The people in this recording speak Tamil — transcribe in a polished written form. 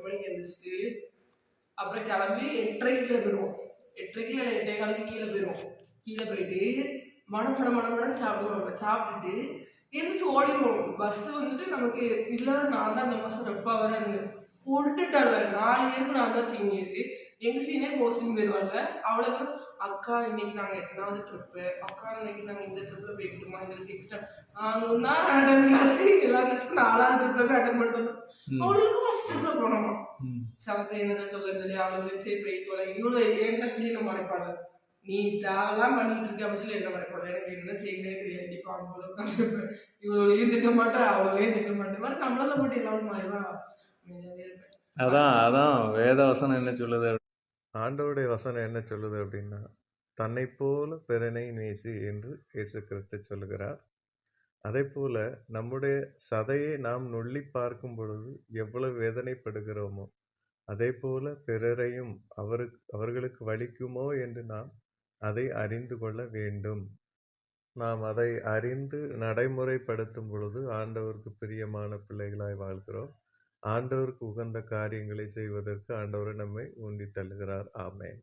மணிக்கு எழுந்திரிச்சிட்டு அப்புறம் கிளம்பி 8:30க்கு கீழே போயிடுவோம். 8:30க்கு இல்லை 8:15க்கு கீழே போயிடுவோம். கீழே போயிட்டு மடமடன்னு சாப்பிடுவாங்க. சாப்பிட்டுட்டு எந்திரிச்சு ஓடிடுவோம். பஸ் வந்துட்டு நமக்கு இல்லை, நான் தான் அந்த மாதம் ரொம்ப வரேன் இருந்தேன். விட்டுட்டாங்க 4 இயருக்கு நான் தான் சீனியரு. எங்க சீனியர் போஸ்டிங் போயிடுவாங்க. அவ்வளோதான். அக்கா இன்னைக்கு நாங்கள் எத்தனாவது ட்ரிப்பு, அக்கா இன்னைக்கு நாங்கள் இந்த ட்ரிப்பில் போய்கிட்டோமா, எங்களுக்கு எக்ஸ்ட்ரா நாங்கள் தான் எல்லா கிளாஸுக்கும் 4வது ட்ரிப்பில் போய் அட்டன் பண்ணிட்டு வந்தோம். அவங்களுக்கு ஃபர்ஸ்ட் ட்ரிப்பில் போனோமா சமத்தை என்னதான் சொல்லுறது, அவங்களுக்கு சரி போயிட்டு வரேன். இவ்வளோ என் கிளாஸ்லேயே என்ன மறைப்பாடு, நீ தேவலாம் பண்ணிட்டு இருக்க அப்படின்னு சொல்லி என்ன மறைப்பாடு. எனக்கு என்ன செய்யவே தெரியாது. இப்போ அவங்க உட்காந்துருப்பேன். இவ்வளோலையும் திட்ட மாட்டேன், அவ்வளோலையும் திட்ட மாட்டேன். மாதிரி நம்மளால போட்டு எல்லாரும் மாறிவா இருப்பேன். அதான் வேத வசனம் என்ன சொல்லுது, ஆண்டவருடைய வசனம் என்ன சொல்லுது அப்படின்னா, தன்னை போல பிறனை நேசி என்று இயேசு கிறிஸ்து சொல்லுகிறார். அதே போல நம்முடைய சதையை நாம் நுள்ளி பார்க்கும் பொழுது எவ்வளவு வேதனைப்படுகிறோமோ, அதே போல பிறரையும் அவர்களுக்கு வலிக்குமோ என்று நாம் அதை அறிந்து கொள்ள வேண்டும். நாம் அதை அறிந்து நடைமுறைப்படுத்தும் பொழுது ஆண்டவருக்கு பிரியமான பிள்ளைகளாய் வாழ்கிறோம். ஆண்டவருக்கு உகந்த காரியங்களை செய்வதற்கு ஆண்டவர் நம்மை உந்தி தள்ளுகிறார். ஆமென்.